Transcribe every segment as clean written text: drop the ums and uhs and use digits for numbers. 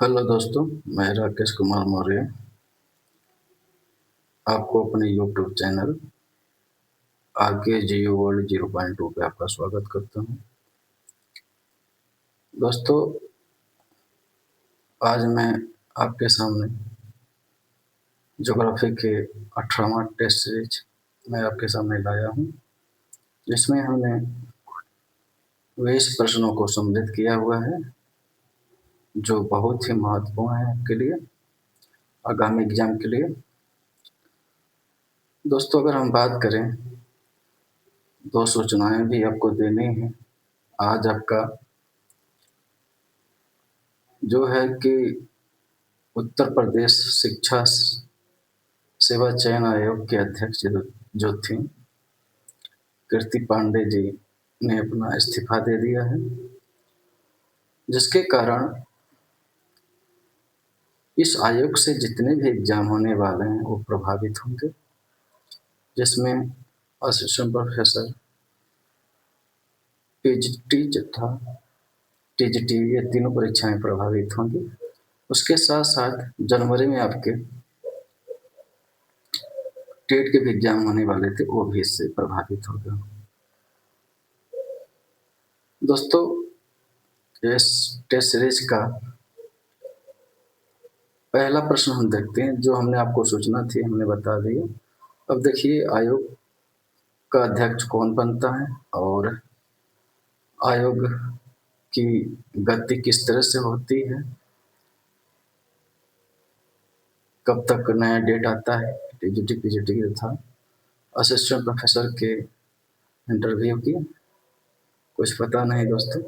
Hello दोस्तों, मैं राकेश कुमार मौर्य आपको अपने यूट्यूब चैनल आरके जियो वर्ल्ड 0.2 पे आपका स्वागत करता हूं। दोस्तों, आज मैं आपके सामने ज्योग्राफी के 18वां टेस्ट सीरीज मैं आपके सामने लाया हूं, जिसमें हमने 20 प्रश्नों को सम्मिलित किया हुआ है, जो बहुत ही महत्वपूर्ण है आपके लिए, आगामी एग्जाम के लिए। दोस्तों, अगर हम बात करें, 2 सूचनाएं भी आपको देनी है। आज आपका जो है कि उत्तर प्रदेश शिक्षा सेवा चयन आयोग के अध्यक्ष जो थी कीर्ति पांडे जी ने अपना इस्तीफा दे दिया है, जिसके कारण इस आयोग से जितने भी एग्जाम होने वाले हैं वो प्रभावित होंगे, जिसमें असिस्टेंट प्रोफेसर, पीजीटी तथा टीजीटी ये तीनों परीक्षाएं प्रभावित होंगी। उसके साथ साथ जनवरी में आपके टेट के भी एग्जाम होने वाले थे, वो भी इससे प्रभावित हो गए। दोस्तों, इस टेस्ट सीरीज का पहला प्रश्न हम देखते हैं, जो हमने आपको सूचना थी हमने बता दी। अब देखिए, आयोग का अध्यक्ष कौन बनता है और आयोग की गति किस तरह से होती है, कब तक नया डेट आता है टीजीटी पीजीटी तथा असिस्टेंट प्रोफेसर के इंटरव्यू की, कुछ पता नहीं दोस्तों।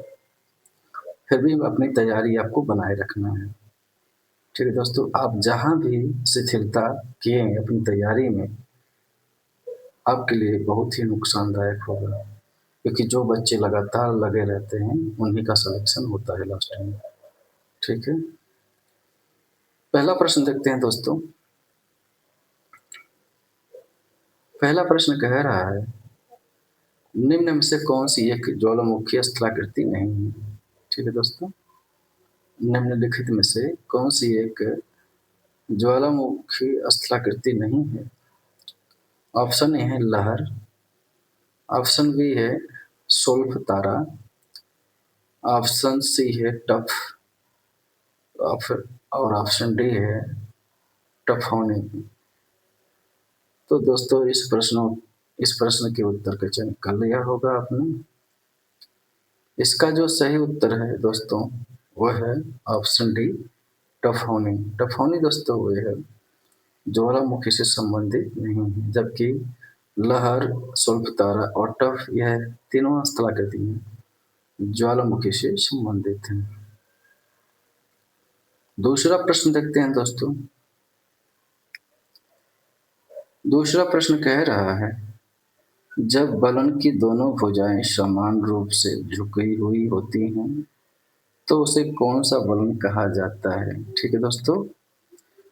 फिर भी अपनी तैयारी आपको बनाए रखना है। ठीक है दोस्तों, आप जहां भी शिथिलता किए अपनी तैयारी में, आपके लिए बहुत ही नुकसानदायक होगा, क्योंकि जो बच्चे लगातार लगे रहते हैं उन्हीं का सिलेक्शन होता है लास्ट में। ठीक है, पहला प्रश्न देखते हैं दोस्तों। पहला प्रश्न कह रहा है, निम्न में से कौन सी एक ज्वालामुखी स्थलाकृति नहीं है। ठीक है दोस्तों, निम्नलिखित में से कौन सी एक ज्वालामुखी स्थलाकृति नहीं है। ऑप्शन ए है लहर, ऑप्शन बी है सोल्फ तारा, ऑप्शन सी है टफ, और ऑप्शन डी है टफौनी। तो दोस्तों, इस प्रश्न के उत्तर का चयन कर लिया होगा आपने। इसका जो सही उत्तर है दोस्तों, वह है ऑप्शन डी टफौनी। टफौनी दोस्तों वह है ज्वालामुखी से संबंधित नहीं है, जबकि लहर, सुल्फ तारा और टफ यह तीनों स्थलाकृति हैं ज्वालामुखी से संबंधित हैं। दूसरा प्रश्न देखते हैं दोस्तों। दूसरा प्रश्न कह रहा है, जब बलन की दोनों भुजाएं समान रूप से झुकी हुई होती हैं तो उसे कौन सा बलन कहा जाता है। ठीक है दोस्तों,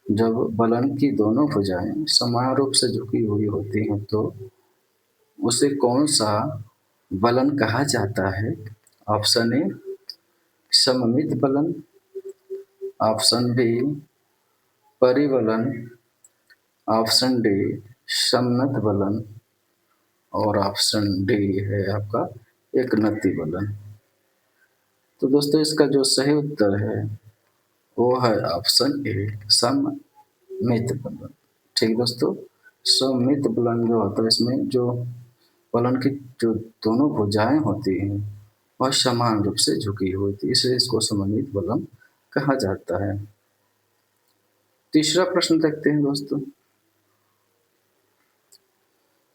जब बलन की दोनों भुजाएं समान रूप से झुकी हुई होती हैं तो उसे कौन सा बलन कहा जाता है। ऑप्शन ए सममित बलन, ऑप्शन बी परिबलन, ऑप्शन डी समनत बलन और ऑप्शन डी है आपका एक नति बलन। तो दोस्तों, इसका जो सही उत्तर है वो है ऑप्शन ए सममित बलन। ठीक दोस्तों, सममित बलन जो होता है, इसमें जो बलन की जो दोनों भुजाएं होती हैं वह समान रूप से झुकी हुई होती है, इसलिए इसको सममित बलन कहा जाता है। तीसरा प्रश्न देखते हैं दोस्तों।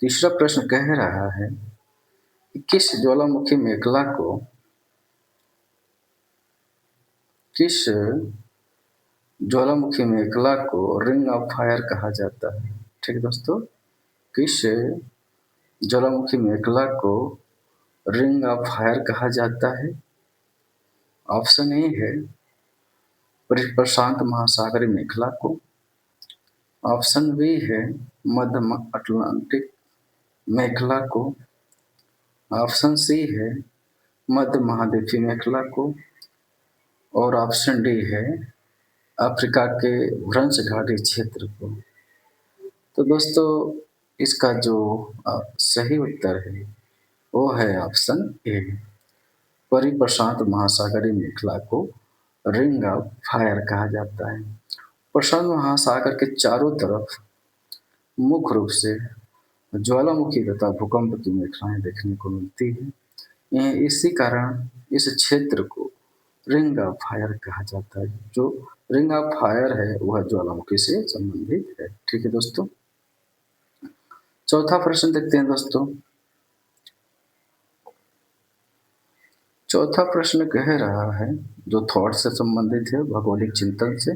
तीसरा प्रश्न कह रहा है, किस ज्वालामुखी मेखला को रिंग ऑफ फायर कहा जाता है। ठीक है दोस्तों, किस ज्वालामुखी मेखला को रिंग ऑफ फायर कहा जाता है। ऑप्शन ए है प्रशांत महासागरीय मेखला को, ऑप्शन बी है मध्य अटलांटिक मेखला को, ऑप्शन सी है मध्य महाद्वीपीय मेखला को और ऑप्शन डी है अफ्रीका के भ्रंश घाटी क्षेत्र को। तो दोस्तों इसका जो सही उत्तर है वो है ऑप्शन ए। परिप्रशांत महासागरीय मेखला को रिंग ऑफ फायर कहा जाता है। प्रशांत महासागर के चारों तरफ मुख्य रूप से ज्वालामुखी तथा भूकंप की मेखलाएं देखने को मिलती है। इसी कारण इस क्षेत्र को रिंग ऑफ फायर कहा जाता है। जो रिंग ऑफ फायर है वह ज्वालामुखी से संबंधित है। ठीक है दोस्तों। चौथा प्रश्न देखते हैं दोस्तों। चौथा प्रश्न कह रहा है, जो थॉट से संबंधित है, भौगोलिक चिंतन से,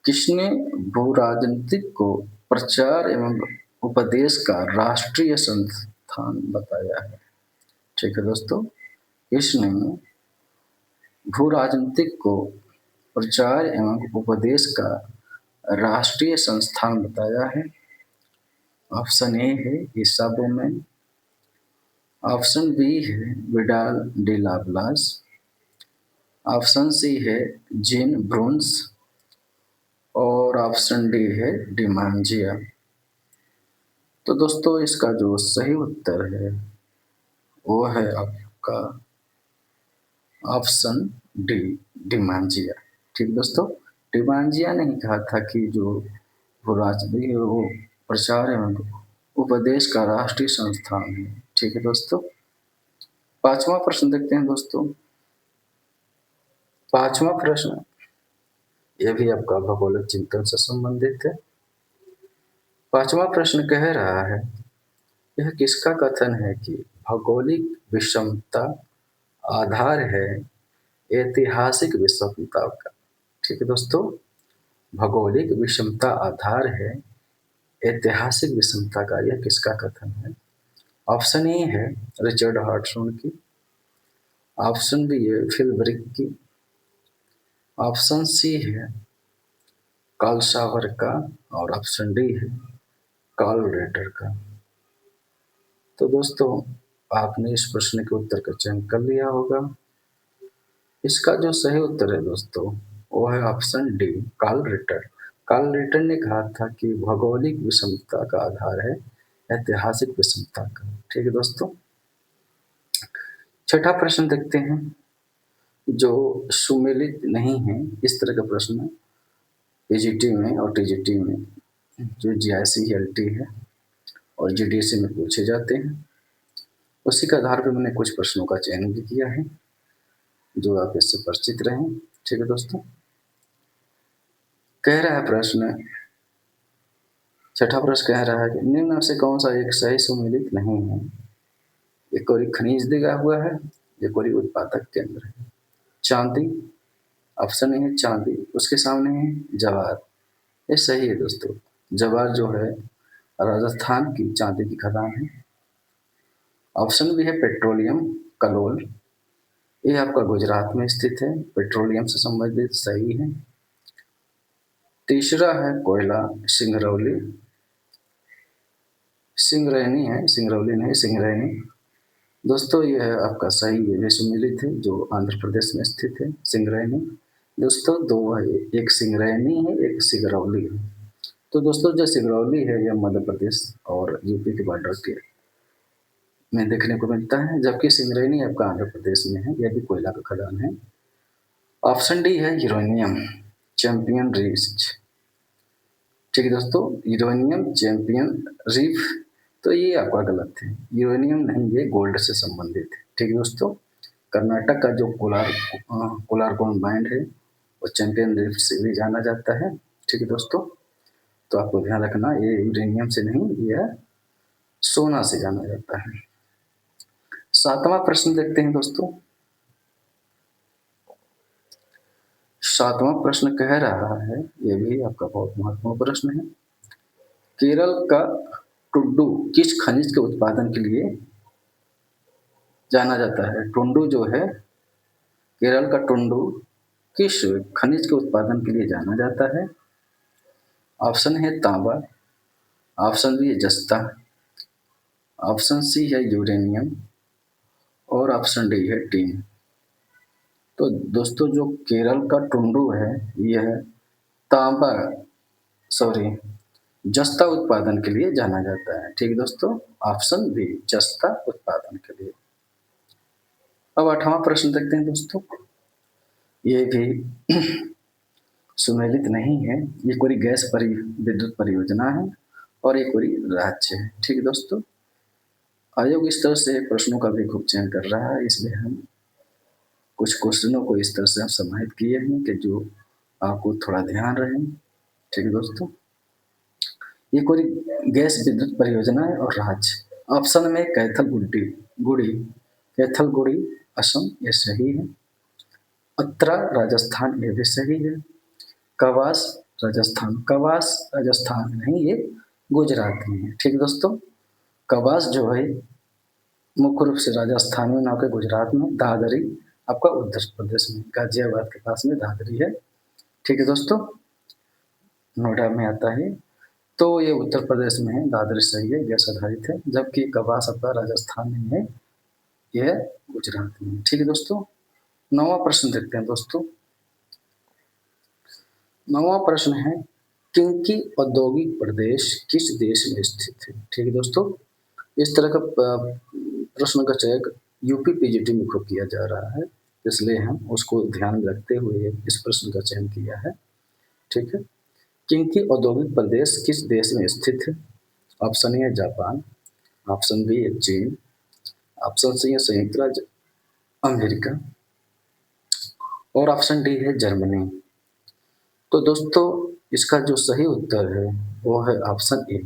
किसने भू-राजनीतिक को प्रचार एवं उपदेश का राष्ट्रीय संस्थान बताया है? ठीक है दोस्तों। किसने भू-राजनीतिक को प्रचार एवं उपदेश का राष्ट्रीय संस्थान बताया है? ऑप्शन ए है ईसा बोमेन, ऑप्शन बी है Vidal de la Blache, option C है जीन ब्रून्स और ऑप्शन डी है डिमांजिया। तो दोस्तों इसका जो सही उत्तर है वो है आपका ऑप्शन डी, डिमांजिया। ठीक दोस्तों। डिमांजिया ने कहा था कि जो राजनीति है वो प्रचार एवं उपदेश का राष्ट्रीय संस्थान है। ठीक है दोस्तों। पांचवा प्रश्न देखते हैं दोस्तों। पांचवा प्रश्न यह भी आपका भौगोलिक चिंतन से संबंधित है। पांचवा प्रश्न कह रहा है, यह किसका कथन है कि भौगोलिक विषमता आधार है ऐतिहासिक विषमता का? ठीक है दोस्तों। भौगोलिक विषमता आधार है ऐतिहासिक विषमता का, यह किसका कथन है? ऑप्शन ए है रिचर्ड हार्टसॉन की, ऑप्शन बी है फिल ब्रिक की, ऑप्शन सी है कार्ल सावर का और ऑप्शन डी है कार्ल रेटर का। तो दोस्तों आपने इस प्रश्न के उत्तर का चयन कर लिया होगा। इसका जो सही उत्तर है दोस्तों वो है option D, Carl Ritter. Carl Ritter ने कहा था कि भौगोलिक विषमता का आधार है ऐतिहासिक विषमता का। ठीक है दोस्तों। छठा प्रश्न देखते हैं, जो सुमेलित नहीं है। इस तरह का प्रश्न पीजीटी में और टीजीटी में, जो जीआईसी है और जीडीसी में पूछे जाते हैं, उसी के आधार पर मैंने कुछ प्रश्नों का चयन भी किया है जो आप इससे परिचित रहें। ठीक है दोस्तों। कह रहा है प्रश्न, छठा प्रश्न कह रहा है कि निम्न में से कौन सा एक सही सुमेलित नहीं है? एक कोई खनिज दिया हुआ है, ये कोई उत्पादक केंद्र है। चांदी, ऑप्शन ए है चांदी, उसके सामने है जवार। ये सही है दोस्तों। जवार जो है राजस्थान की चांदी की खदान है। ऑप्शन बी है पेट्रोलियम, कलोल, ये आपका गुजरात में स्थित है, पेट्रोलियम से संबंधित, सही है। तीसरा है कोयला, सिंगरौली, सिंगरैनी है, सिंगरौली नहीं सिंगरैनी। दोस्तों यह आपका सही है, सुमेलित है, जो आंध्र प्रदेश में स्थित है, सिंगरैनी। दोस्तों दो है, एक सिंगरैनी है, एक सिंगरौली है। तो दोस्तों जो सिंगरौली है यह मध्य प्रदेश और यूपी के बॉर्डर के में देखने को मिलता है, जबकि सिंगरैनी आपका आंध्र प्रदेश में है, यह भी कोयला का खदान है। ऑप्शन डी है यूरेनियम चैंपियन रिच। ठीक है दोस्तों, यूरेनियम चैंपियन रीफ, तो ये आपका गलत है, यूरेनियम नहीं, ये गोल्ड से संबंधित है। ठीक है दोस्तों। कर्नाटक का जो कोलारकोन माइंड है वो चैंपियन रीफ से भी जाना जाता है। ठीक है दोस्तों। तो आपको ध्यान रखना, ये यूरेनियम से नहीं, यह सोना से जाना जाता है। सातवां प्रश्न देखते हैं दोस्तों। सातवां प्रश्न कह रहा है, यह भी आपका बहुत महत्वपूर्ण प्रश्न है, केरल का टुड्डू किस खनिज के उत्पादन के लिए जाना जाता है? टुंडू जो है, केरल का टुंडू किस खनिज के उत्पादन के लिए जाना जाता है? ऑप्शन है तांबा, ऑप्शन बी है जस्ता, ऑप्शन सी है यूरेनियम और ऑप्शन डी है टीन। तो दोस्तों जो केरल का टुंडू है, यह तांबा सॉरी जस्ता उत्पादन के लिए जाना जाता है। ठीक है दोस्तों, ऑप्शन बी जस्ता उत्पादन के लिए। अब 8वां प्रश्न देखते हैं दोस्तों। ये भी सुमेलित नहीं है, ये कोई विद्युत परियोजना है और ये कोई राज्य है। ठीक है दोस्तों, आयोग इस तरह से प्रश्नों का भी खूब चयन कर रहा है, इसलिए हम कुछ क्वेश्चनों को इस तरह से हम समाहित किए हैं कि जो आपको थोड़ा ध्यान रहे। ठीक है दोस्तों, ये कोई गैस विद्युत परियोजना है और राज्य। ऑप्शन में कैथलगुड़ी असम, ये सही है। अत्रा राजस्थान, ये भी सही है। कवास राजस्थान नहीं, ये गुजरात में है। ठीक है दोस्तों, कवास जो है मुख्य रूप से राजस्थान में, ना कि गुजरात में। दादरी आपका उत्तर प्रदेश में, गाजियाबाद के पास में दादरी है। ठीक है दोस्तों, नोएडा में आता है, तो ये उत्तर प्रदेश में है। दादरी सही है, गैस आधारित है, जबकि कवास आपका राजस्थान में है, यह गुजरात में है। ठीक है दोस्तों, 9वां प्रश्न देखते हैं दोस्तों। 9वां प्रश्न है, किंकी औद्योगिक प्रदेश किस देश में स्थित है? ठीक है दोस्तों, इस तरह का प्रश्न का चयन यूपी पीजीटी में खूब किया जा रहा है, इसलिए हम उसको ध्यान में रखते हुए इस प्रश्न का चयन किया है। ठीक है, किंकी औद्योगिक प्रदेश किस देश में स्थित है? ऑप्शन ए है जापान, ऑप्शन बी है चीन, ऑप्शन सी है संयुक्त राज्य अमेरिका और ऑप्शन डी है जर्मनी। तो दोस्तों, इसका जो सही उत्तर है वो है ऑप्शन ए,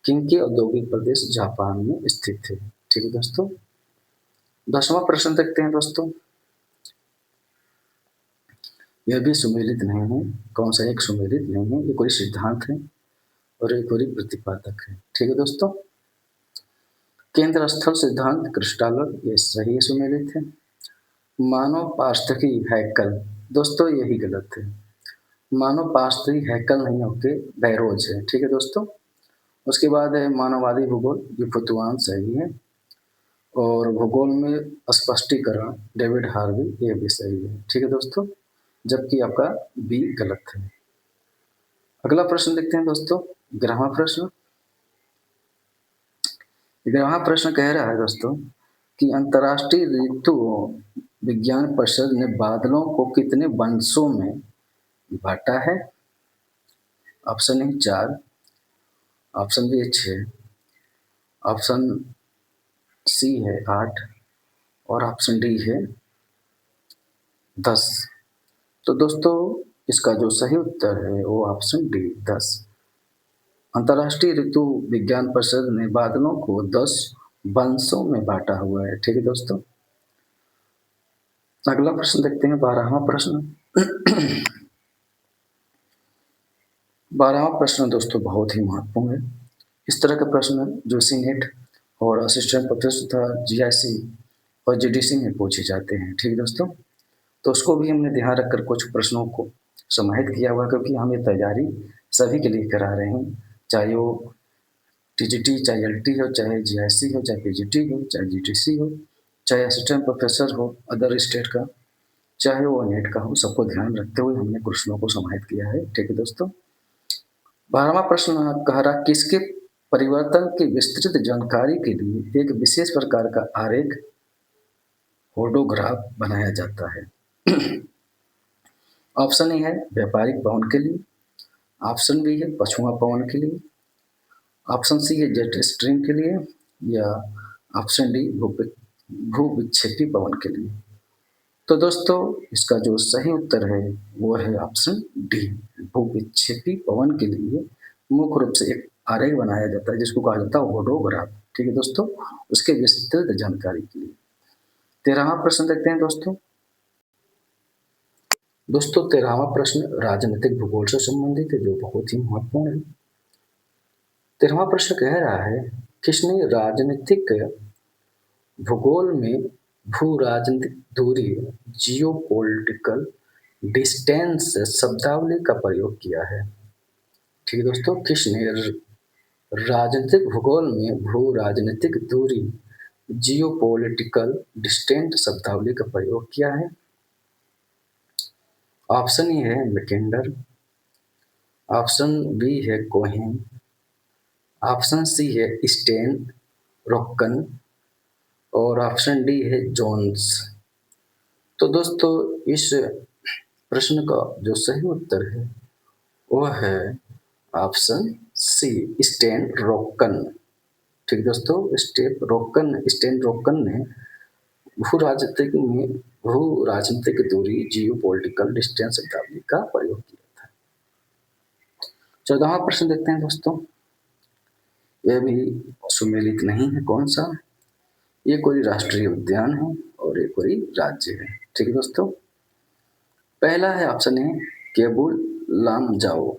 किंकी औद्योगिक प्रदेश जापान में स्थित है। ठीक है दोस्तों, 10वां प्रश्न देखते हैं दोस्तों। यह भी सुमेलित नहीं है, कौन सा एक सुमेलित नहीं है, ये कोई सिद्धांत है और ये कोई प्रतिपादक है। ठीक है दोस्तों, केंद्र स्थल सिद्धांत क्रिस्टालर, ये सही सुमेलित है। मानव पारिस्थितिकी हैकल, दोस्तों यही गलत है। मानव पारिस्थितिकी हैकल नहीं होके बैरोज है। ठीक है दोस्तों, उसके बाद है मानववादी भूगोल, ये फुतुआन सही है। और भूगोल में स्पष्टीकरण डेविड हार्वी, ये भी सही है। ठीक है दोस्तों, जबकि आपका बी गलत है। अगला प्रश्न देखते हैं दोस्तों, 11वां प्रश्न। 11वां प्रश्न कह रहा है दोस्तों कि अंतर्राष्ट्रीय ऋतु विज्ञान परिषद ने बादलों को कितने वंशों में बांटा है? Option A 4, option B 6, option C है 8 और ऑप्शन डी है 10। तो दोस्तों, इसका जो सही उत्तर है वो ऑप्शन डी 10। अंतर्राष्ट्रीय ऋतु विज्ञान परिषद ने बादलों को 10 वंशों में बांटा हुआ है। ठीक है दोस्तों, अगला प्रश्न देखते हैं, 12वां प्रश्न। 12वां प्रश्न दोस्तों बहुत ही महत्वपूर्ण है। इस तरह का प्रश्न जो सीनेट और असिस्टेंट प्रोफेसर तथा जीआईसी और जीडीसी में पूछे जाते हैं। ठीक है दोस्तों, तो उसको भी हमने ध्यान रखकर कुछ प्रश्नों को समाहित किया हुआ, क्योंकि हम ये तैयारी सभी के लिए करा रहे हैं, चाहे वो टीजीटी, चाहे एलटी हो, चाहे जीआईसी हो, चाहे पीजीटी हो, चाहे जीटीसी हो, चाहे असिस्टेंट प्रोफेसर हो अदर स्टेट का, चाहे वो नेट का हो, सबको ध्यान रखते हुए हमने प्रश्नों को समाहित किया है। ठीक है दोस्तों, 12वां प्रश्न कह रहा, किसके परिवर्तन की विस्तृत जानकारी के लिए एक विशेष प्रकार का आरेख होडोग्राफ बनाया जाता है? ऑप्शन ए है व्यापारिक पवन के लिए, ऑप्शन बी है पछुआ पवन के लिए, ऑप्शन सी है जेट स्ट्रीम के लिए या ऑप्शन डी भू विक्षेपी पवन के लिए। तो दोस्तों, इसका जो सही उत्तर है वो है ऑप्शन डी, भू विक्षेपी पवन के लिए मुख्य रूप से एक आरेख बनाया जाता है जिसको कहा जाता है होडोग्राफ। ठीक है दोस्तों, उसके विस्तृत जानकारी के लिए। 13वां प्रश्न देखते हैं दोस्तों। 13वां प्रश्न राजनीतिक भूगोल से संबंधित है, जो बहुत ही महत्वपूर्ण है। 13वां प्रश्न कह रहा है, किसने राजनीतिक भूगोल में भू राजनीतिक दूरी जियोपॉलिटिकल डिस्टेंस शब्दावली का प्रयोग किया है? ठीक है दोस्तों, किसने राजनीतिक भूगोल में भू राजनीतिक दूरी जियोपॉलिटिकल डिस्टेंस शब्दावली का प्रयोग किया है? ऑप्शन ए है मैकेंडर, ऑप्शन बी है कोहेन, ऑप्शन सी है स्टेन रॉकन और ऑप्शन डी है जोन्स। तो दोस्तों इस प्रश्न का जो सही उत्तर है वो है ऑप्शन सी स्टेन रोकन। ठीक दोस्तों, स्टेन रोकन ने भू राजनीतिक दूरी जियो पॉलिटिकल डिस्टेंस शब्दावली का प्रयोग किया था। 14वां प्रश्न देखते हैं दोस्तों, यह भी सुमेलित नहीं है। कौन सा? ये कोई राष्ट्रीय उद्यान है और ये कोई राज्य है। ठीक है दोस्तों, पहला है ऑप्शन ए केबुल लामजाओ।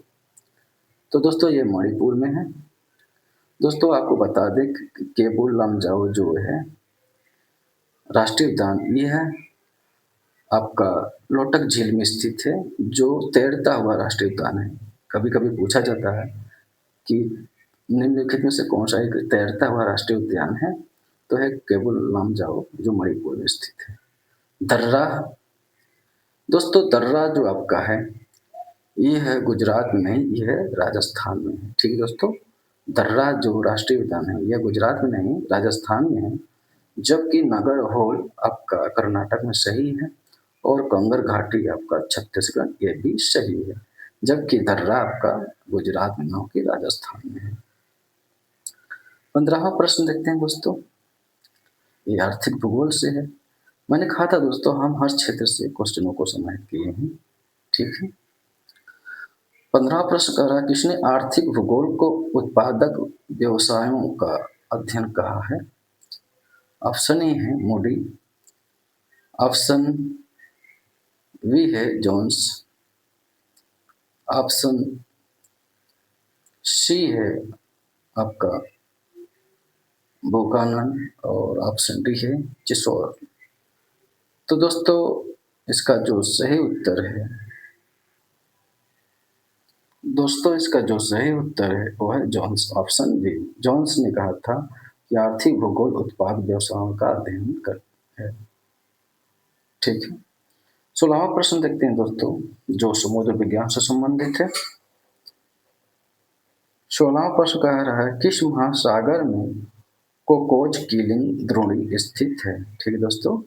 तो दोस्तों ये मणिपुर में है। दोस्तों आपको बता दें कि केबुल लामजाओ जो है राष्ट्रीय उद्यान, ये है आपका लोटक झील में स्थित है, जो तैरता हुआ राष्ट्रीय उद्यान है। कभी कभी पूछा जाता है कि निम्नलिखित में से कौन सा एक तैरता हुआ राष्ट्रीय उद्यान है, तो है केबुल लामजाओ जो मणिपुर में स्थित है। दर्रा, दोस्तों दर्रा जो आपका है ये है गुजरात में नहीं, ये है राजस्थान में है। ठीक है दोस्तों, दर्रा जो राष्ट्रीय उद्यान है यह गुजरात में नहीं राजस्थान में है, जबकि नगर हॉल आपका कर्नाटक में सही है और कंगर घाटी आपका छत्तीसगढ़ ये भी सही है, जबकि दर्रा आपका गुजरात में न कि राजस्थान में है। 15वां प्रश्न देखते हैं दोस्तों, ये आर्थिक भूगोल से है। मैंने कहा था दोस्तों हम हर क्षेत्र से क्वेश्चनों को समाहित किए हैं। ठीक है, 15वां प्रश्न कह रहा है किसने आर्थिक भूगोल को उत्पादक व्यवसायों का अध्ययन कहा है। ऑप्शन ए है मूडी, ऑप्शन बी है जोन्स, ऑप्शन सी है आपका बुकानन और ऑप्शन डी है चिसोर। तो दोस्तों इसका जो सही उत्तर है वो है जॉन्स, ऑप्शन बी। जॉन्स ने कहा था कि आर्थिक भूगोल उत्पाद व्यवसायों का अध्ययन कर है। ठीक है, 16वां प्रश्न देखते हैं दोस्तों, जो समुद्र विज्ञान से संबंधित है। 16वां प्रश्न कह रहा है किस महासागर में कोकोज कीलिंग द्रोणी स्थित है। ठीक है दोस्तों,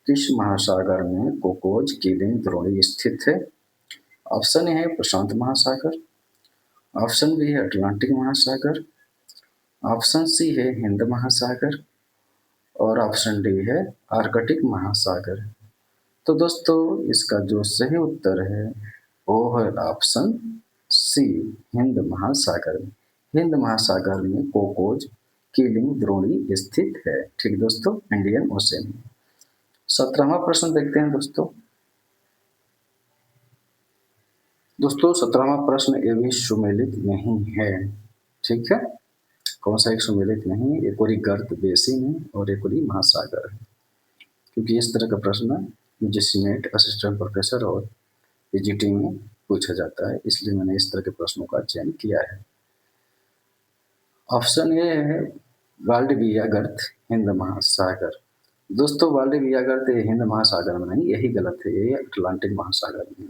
किस महासागर में कोकोज कीलिंग द्रोणी स्थित है। ऑप्शन ए है प्रशांत महासागर, ऑप्शन बी है अटलांटिक महासागर, ऑप्शन सी है हिंद महासागर और ऑप्शन डी है आर्कटिक महासागर। तो दोस्तों इसका जो सही उत्तर है वो है ऑप्शन सी हिंद महासागर। हिंद महासागर में कोकोज कीलिंग द्रोणी स्थित है। ठीक दोस्तों, इंडियन ओशन में। 17वां प्रश्न देखते हैं दोस्तों। 17वां प्रश्न ये भी सुमेलित नहीं है। ठीक है, कौन सा एक सुमेलित नहीं, एक और गर्त बेसिन है और एक और महासागर है। क्योंकि इस तरह का प्रश्न यूजीसी नेट असिस्टेंट प्रोफेसर और पीजीटी में पूछा जाता है, इसलिए मैंने इस तरह के प्रश्नों का चयन किया है। ऑप्शन ए है वाल्डीविया गर्त हिंद महासागर। दोस्तों वाल्डीविया गर्त हिंद महासागर में नहीं, यही गलत है, ये अटलांटिक महासागर में।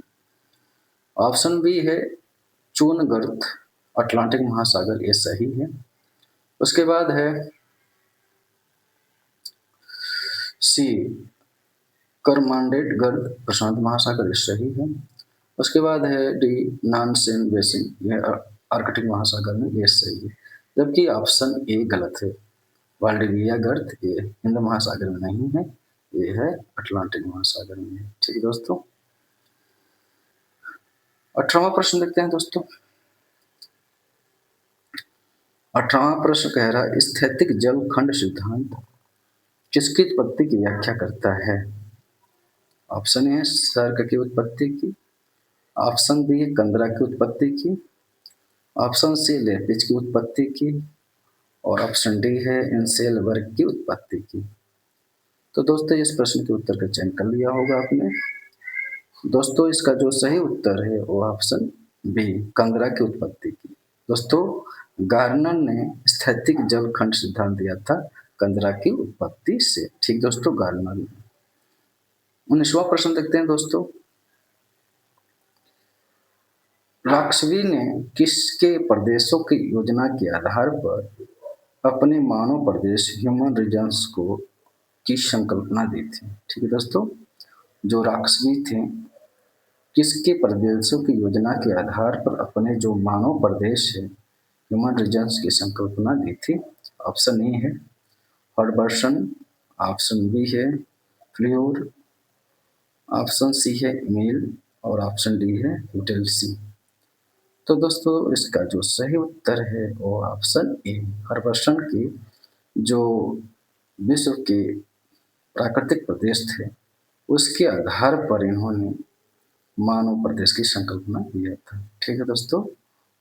ऑप्शन बी है चून गर्त अटलांटिक महासागर, ये सही है। उसके बाद है सी करमांडेट गर्त प्रशांत महासागर, ये सही है। उसके बाद है डी नानसेन बेसिन, यह आर्कटिक महासागर में, ये सही है। जबकि ऑप्शन ए गलत है, वाल्डीविया गर्त ये हिंद महासागर में नहीं है, ये है अटलांटिक महासागर में है। ठीक है दोस्तों, 18वां प्रश्न देखते हैं दोस्तों। 18वां प्रश्न कह रहा है स्थैतिक जल खंड सिद्धांत किसकी उत्पत्ति की व्याख्या करता है। ऑप्शन ए सर्क की उत्पत्ति की, ऑप्शन बी कंदरा की उत्पत्ति की, ऑप्शन सी लेपिज की उत्पत्ति की और ऑप्शन डी है इंसेल वर्ग की उत्पत्ति की। तो दोस्तों इस प्रश्न के उत्तर का चयन कर लिया होगा आपने। दोस्तों इसका जो सही उत्तर है वो ऑप्शन बी कंदरा की उत्पत्ति की। दोस्तों गार्नर ने स्थैतिक जल खंड सिद्धांत दिया था कंदरा की उत्पत्ति से। ठीक दोस्तों, गार्नर ने। 19वां प्रश्न देखते हैं दोस्तों। राक्सवी ने किसके प्रदेशों की योजना के आधार पर अपने मानव प्रदेश ह्यूमन रीजन्स को की संकल्पना दी थी? ठीक है दोस्तों, जो राक्सवी थे किसके प्रदेशों की योजना के आधार पर अपने जो मानव प्रदेश है ह्यूमन रीजन्स की संकल्पना दी थी? ऑप्शन ए है हर्बर्सन, ऑप्शन बी है फ्लियोर, ऑप्शन सी है ईमेल और ऑप्शन डी है यूटेल्सी। तो दोस्तों इसका जो सही उत्तर है वो ऑप्शन ए हर्बर्सन की जो विश्व के प्राकृतिक प्रदेश थे उसके आधार पर इन्होंने मानव प्रदेश की संकल्पना किया था। ठीक है दोस्तों,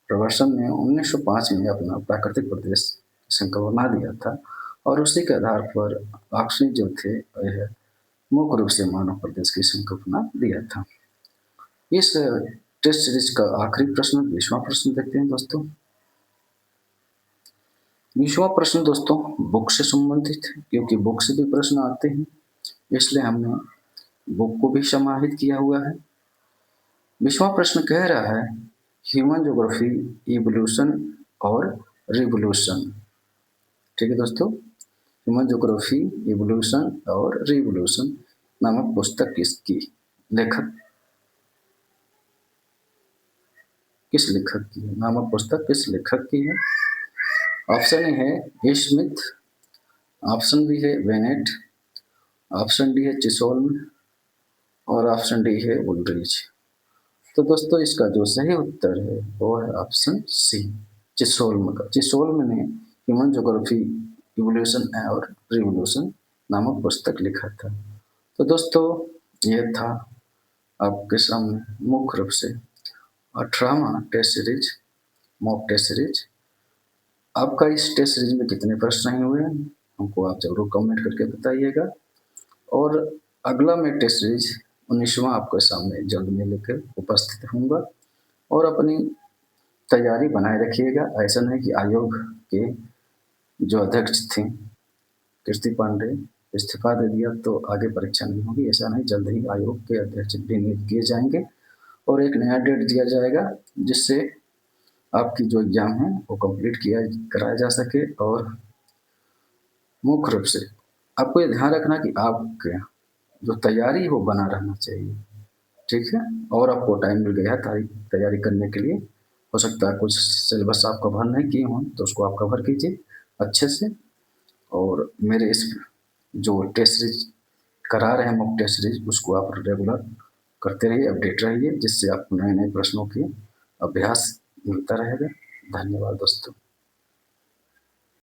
हर्बर्सन ने 1905 में अपना प्राकृतिक प्रदेश संकल्पना दिया था और उसी के आधार पर ऑक्सफोर्ड जो थे वह मुख्य रूप से मानव प्रदेश की संकल्पना दिया था। इस टेस्ट सीरीज का आखिरी प्रश्न 20वां प्रश्न देखते हैं दोस्तों। 20वां प्रश्न दोस्तों बुक से संबंधित है, क्योंकि बुक से भी प्रश्न आते हैं इसलिए हमने बुक को भी समाहित किया हुआ है। 20वां प्रश्न कह रहा है ह्यूमन ज्योग्राफी इवोल्यूशन और रिवोल्यूशन। ठीक है दोस्तों, ह्यूमन ज्योग्राफी इवोल्यूशन और रिवोल्यूशन नामक पुस्तक किसकी लेखक किस लेखक की है? नामक पुस्तक किस लेखक की है? ऑप्शन ए है ए स्मिथ, ऑप्शन बी है वेनेट, ऑप्शन डी है चिसोल्म और ऑप्शन डी है वुलरिच। तो दोस्तों इसका जो सही उत्तर है वो है ऑप्शन सी चिसोल्म का। चिसोल्म ने ह्यूमन ज्योग्राफी इवोल्यूशन और रिवोल्यूशन नामक पुस्तक लिखा था। तो दोस्तों यह था आपके सामने मुख्य रूप से 18वां test series mock test series. आपका इस टेस्ट सीरीज में कितने प्रश्न नहीं हुए हमको आप जरूर कमेंट करके बताइएगा और अगला मैं टेस्ट सीरीज 19वां आपके सामने जल्द में लेकर उपस्थित होऊंगा और अपनी तैयारी बनाए रखिएगा। ऐसा नहीं कि आयोग के जो अध्यक्ष थे कीर्ति पांडे इस्तीफा दे दिया तो आगे परीक्षा नहीं होगी, ऐसा नहीं। जल्द ही आयोग के अध्यक्ष भी नियुक्त किए जाएंगे और एक नया डेट दिया जाएगा जिससे आपकी जो एग्जाम है वो कंप्लीट कराया जा सके। और मुख्य रूप से आपको ये ध्यान रखना कि आपके जो तैयारी हो बना रहना चाहिए। ठीक है, और आपको टाइम मिल गया है तैयारी करने के लिए। हो सकता है कुछ सिलेबस आप कवर नहीं किए हों तो उसको आप कवर कीजिए अच्छे से और मेरे इस जो टेस्ट सीरीज करा रहे हैं मॉक टेस्ट सीरीज उसको आप रेगुलर करते रहिए, अपडेट रहिए, जिससे आपको नए नए प्रश्नों की अभ्यास मिलता रहेगा। धन्यवाद दोस्तों।